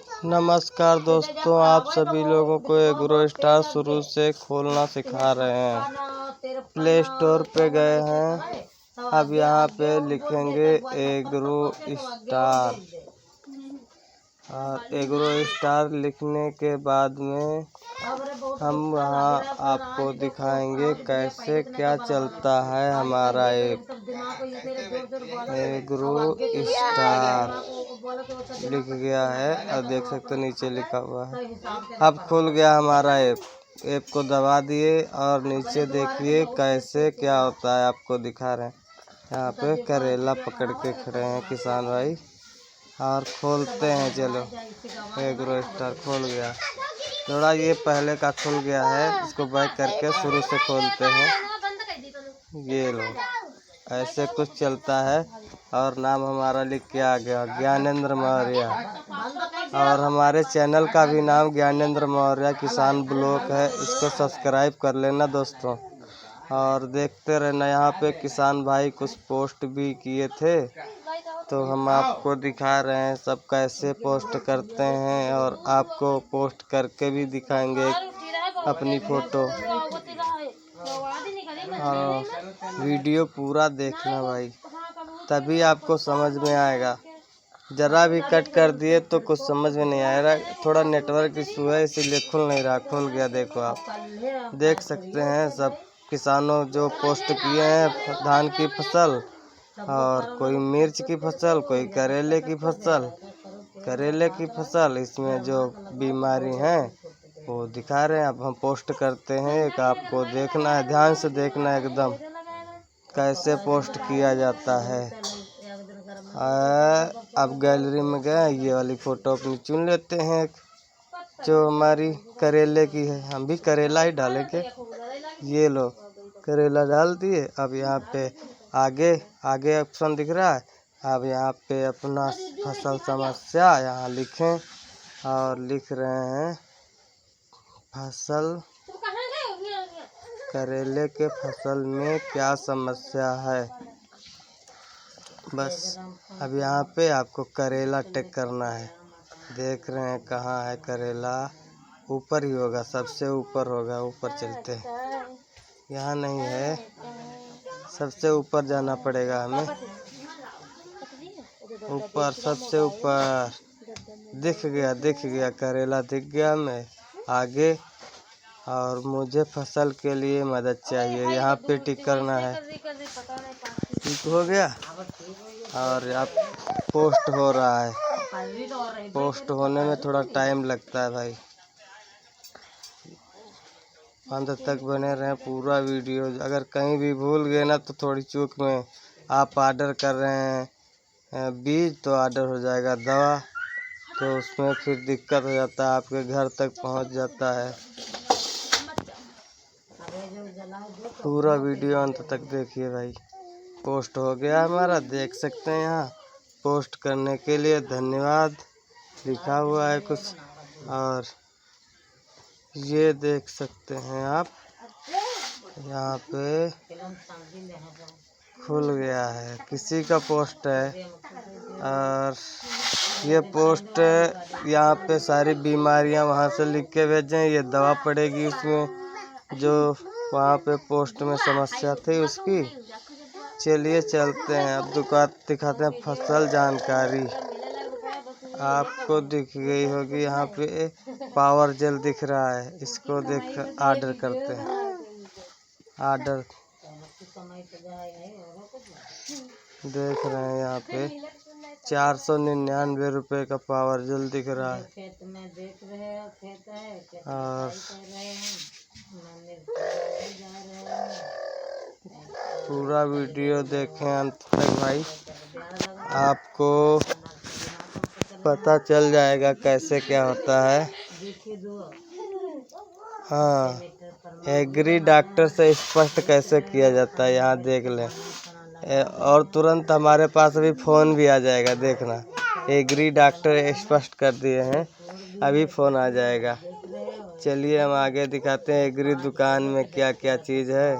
नमस्कार दोस्तों, आप सभी लोगों को एग्रो स्टार शुरू से खोलना सिखा रहे हैं। प्ले स्टोर पे गए हैं। अब यहाँ पे लिखेंगे एग्रो स्टार और एग्रो स्टार लिखने के बाद में हम वहाँ आपको दिखाएंगे कैसे क्या चलता है हमारा ऐप। एग्रो स्टार लिख गया है और देख सकते हो नीचे लिखा हुआ है। अब खुल गया हमारा ऐप। ऐप को दबा दिए और नीचे देखिए कैसे क्या होता है, आपको दिखा रहे हैं। यहाँ पे करेला पकड़ के खड़े हैं किसान भाई और खोलते हैं। चलो, एग्रो स्टार खोल गया। थोड़ा ये पहले का खुल गया है, इसको बैक करके शुरू से खोलते हैं। ये लो, ऐसे कुछ चलता है और नाम हमारा लिख के आ गया ज्ञानेंद्र मौर्य। और हमारे चैनल का भी नाम ज्ञानेंद्र मौर्य किसान ब्लॉग है, इसको सब्सक्राइब कर लेना दोस्तों और देखते रहना। यहाँ पे किसान भाई कुछ पोस्ट भी किए थे तो हम आपको दिखा रहे हैं सब कैसे पोस्ट करते हैं और आपको पोस्ट करके भी दिखाएंगे अपनी फ़ोटो। और वीडियो पूरा देखना भाई, तभी आपको समझ में आएगा। ज़रा भी कट कर दिए तो कुछ समझ में नहीं आएगा। थोड़ा नेटवर्क इशू है इसीलिए खुल नहीं रहा। खुल गया, देखो आप देख सकते हैं सब किसानों जो पोस्ट किए हैं धान की फसल और कोई मिर्च की फसल, कोई करेले की फसल। करेले की फसल इसमें जो बीमारी है वो दिखा रहे हैं। अब हम पोस्ट करते हैं, एक आपको देखना है, ध्यान से देखना है एकदम कैसे पोस्ट किया जाता है। अब गैलरी में गए, ये वाली फ़ोटो अपनी चुन लेते हैं जो हमारी करेले की है। हम भी करेला ही डालेंगे। ये लो, करेला डाल दिए। अब यहाँ पे आगे आगे ऑप्शन दिख रहा है। अब यहाँ पे अपना फसल समस्या यहाँ लिखें और लिख रहे हैं फसल करेले के फसल में क्या समस्या है। बस अब यहाँ पे आपको करेला टिक करना है। देख रहे हैं कहाँ है करेला, ऊपर ही होगा, सबसे ऊपर होगा। ऊपर चलते हैं, यहाँ नहीं है, सबसे ऊपर जाना पड़ेगा हमें। ऊपर, सबसे ऊपर दिख गया करेला दिख गया हमें आगे। और मुझे फसल के लिए मदद चाहिए, यहाँ पे टिक करना है। टिक हो गया और अब पोस्ट हो रहा है। पोस्ट होने में थोड़ा टाइम लगता है भाई, अंत तक बने रहें पूरा वीडियो। अगर कहीं भी भूल गए ना तो थोड़ी चूक में आप ऑर्डर कर रहे हैं बीज तो ऑर्डर हो जाएगा दवा, तो उसमें फिर दिक्कत हो जाता है, आपके घर तक पहुंच जाता है। पूरा वीडियो अंत तक देखिए भाई। पोस्ट हो गया हमारा, देख सकते हैं। यहाँ पोस्ट करने के लिए धन्यवाद लिखा हुआ है कुछ, और ये देख सकते हैं आप यहाँ पे खुल गया है। किसी का पोस्ट है और ये पोस्ट यहाँ पे सारी बीमारियाँ वहाँ से लिख के भेजें। ये दवा पड़ेगी उसमें जो वहाँ पे पोस्ट में समस्या थी उसकी। चलिए चलते हैं, अब दुकान दिखाते हैं। फसल जानकारी आपको दिख गई होगी, यहाँ पे पावर जेल दिख रहा है, इसको देख ऑर्डर करते हैं। ऑर्डर देख रहे हैं यहाँ पे 499 रुपये का पावर जेल दिख रहा है। और पूरा वीडियो देखें अंत तक भाई, आपको पता चल जाएगा कैसे क्या होता है। हाँ, एग्री डॉक्टर से स्पष्ट कैसे किया जाता है यहाँ देख लें। और तुरंत हमारे पास अभी फ़ोन भी आ जाएगा, देखना। एग्री डॉक्टर स्पष्ट कर दिए हैं, अभी फ़ोन आ जाएगा। चलिए हम आगे दिखाते हैं एग्री दुकान में क्या क्या चीज़ है।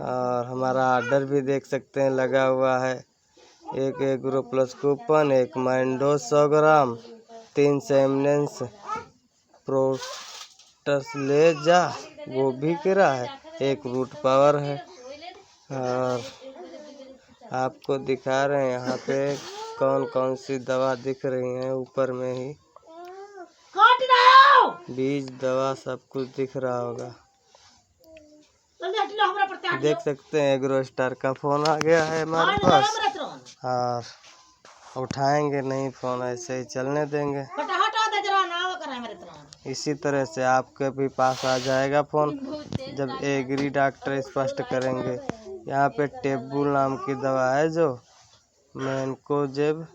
और हमारा ऑर्डर भी देख सकते हैं लगा हुआ है। एक एग्रो प्लस कूपन, एक मैंडो 100 ग्राम 3 सेमनेंस प्रोटस ले जा, वो भी गिरा है। 1 रूट पावर है। और आपको दिखा रहे हैं यहाँ पे कौन कौन सी दवा दिख रही है। ऊपर में ही बीज दवा सब कुछ दिख रहा होगा। देख सकते हैं एग्रो स्टार का फोन आ गया है हमारे पास, और उठाएंगे नहीं फोन, ऐसे ही चलने देंगे। इसी तरह से आपके भी पास आ जाएगा फोन जब एग्री डॉक्टर स्पष्ट करेंगे। यहाँ पे टेबुल नाम की दवा है जो मैनकोजेब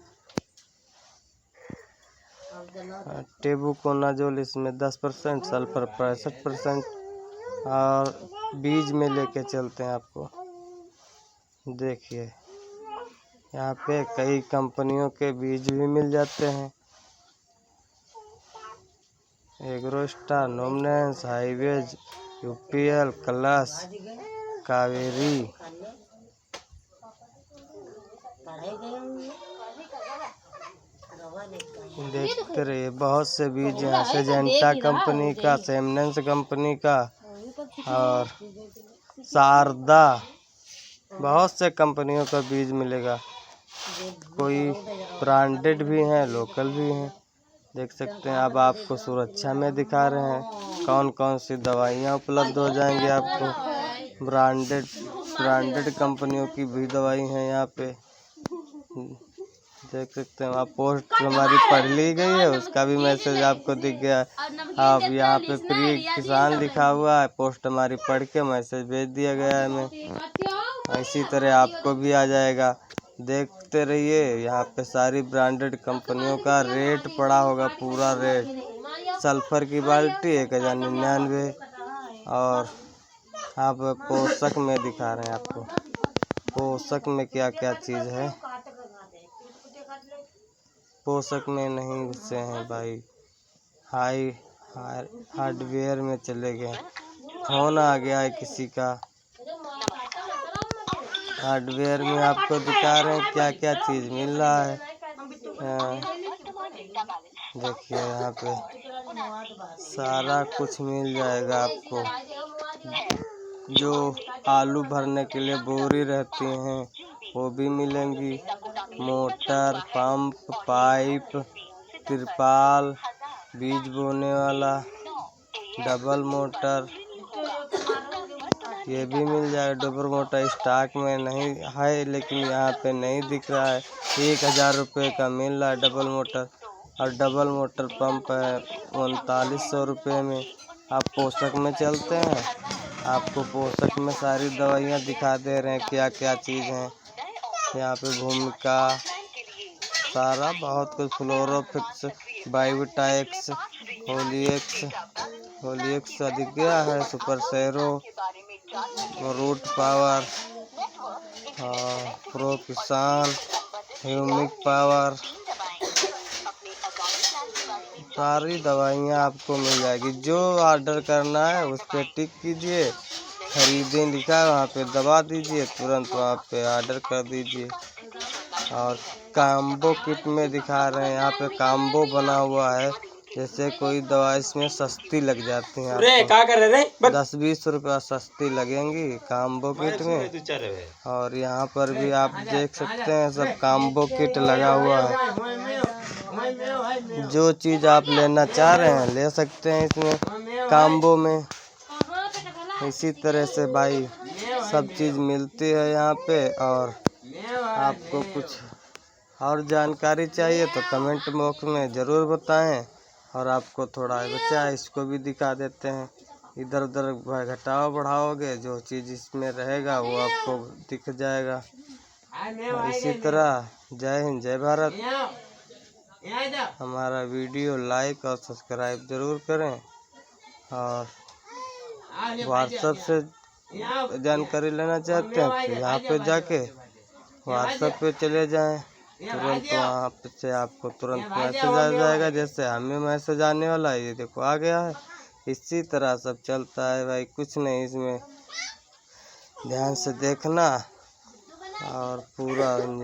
टेबुकोनाजोल, इसमें 10%, सल्फर 65%, और बीज में लेके चलते हैं आपको। देखिए यहाँ पे कई कंपनियों के बीज भी मिल जाते हैं। एग्रो स्टार, नोमनेंस, हाईवेज, यूपीएल, कलश, कावेरी। देखते रहिए बहुत से बीज यहाँ से, जेंटा कंपनी का, सेमनेंस कंपनी का और शारदा, बहुत से कंपनियों का बीज मिलेगा। कोई ब्रांडेड भी हैं, लोकल भी हैं। देख सकते हैं। अब आपको सुरक्षा में दिखा रहे हैं कौन कौन सी दवाइयाँ उपलब्ध हो जाएंगी आपको। ब्रांडेड कंपनियों की भी दवाई हैं यहाँ पे। देख सकते हैं। आप पोस्ट हमारी पढ़ ली गई है, उसका भी मैसेज आपको दिख गया है। आप यहाँ पे प्रिय किसान लिखा हुआ है, पोस्ट हमारी पढ़ के मैसेज भेज दिया गया है हमें। इसी तरह आपको भी आ जाएगा। देखते रहिए। यहाँ पे सारी ब्रांडेड कंपनियों का रेट पड़ा होगा, पूरा रेट। सल्फर की बाल्टी 1099, और आप पोषक में दिखा रहे हैं आपको पोषक में क्या क्या चीज़ है। पोषक में नहीं से हैं भाई, हार्डवेयर में चले गए। फोन आ गया है किसी का। हार्डवेयर में आपको दिखा रहे हैं क्या क्या चीज़ मिल रहा है। देखिए यहाँ पे सारा कुछ मिल जाएगा आपको। जो आलू भरने के लिए बोरी रहती हैं वो भी मिलेंगी। मोटर, पंप, पाइप, तिरपाल, बीज बोने वाला, डबल मोटर, ये भी मिल जाएगा। डबल मोटर स्टॉक में नहीं है, लेकिन यहाँ पे नहीं दिख रहा है। 1000 रुपये का मिल रहा है डबल मोटर। और डबल मोटर पंप है 3900 रुपये में। आप पोषक में चलते हैं, आपको पोषक में सारी दवाइयाँ दिखा दे रहे हैं क्या क्या चीज़ हैं। यहाँ पे भूमिका, सारा बहुत कुछ, फ्लोरोफिक्स, बायोटाइक्स, होलियक्स अधिक गया है, सुपर सेरो, root power, pro Kisan, humic power, सारी दवाइयाँ आपको मिल जाएगी। जो ऑर्डर करना है उस पर टिक कीजिए, खरीदें लिखा है वहाँ पे दबा दीजिए, तुरंत वहाँ पे ऑर्डर कर दीजिए। और काम्बो किट में दिखा रहे हैं, यहाँ पे काम्बो बना हुआ है। जैसे कोई दवा इसमें सस्ती लग जाती है, क्या कर रहे 10-20 रुपया सस्ती लगेंगी काम्बो किट में। और यहाँ पर भी आप देख सकते हैं सब काम्बो किट लगा हुआ है। जो चीज़ आप लेना चाह रहे हैं ले सकते हैं इसमें काम्बो में। इसी तरह से भाई सब चीज़ मिलती है यहाँ पे। और आपको कुछ और जानकारी चाहिए तो कमेंट बॉक्स में ज़रूर बताएं। और आपको थोड़ा बचा है इसको भी दिखा देते हैं। इधर उधर घटाओ बढ़ाओगे, जो चीज़ इसमें रहेगा वो आपको दिख जाएगा। इसी तरह जय हिंद, जय भारत। हमारा वीडियो लाइक और सब्सक्राइब ज़रूर करें। और व्हाट्सएप से जानकारी लेना चाहते हैं तो यहाँ पे जाके व्हाट्सएप पे चले जाएं, तुरंत वहाँ से आपको तुरंत मैसेज आ जाएगा। जैसे हमें मैसेज आने वाला है, ये देखो आ गया है। इसी तरह सब चलता है भाई, कुछ नहीं इसमें। ध्यान से देखना और पूरा एंजॉय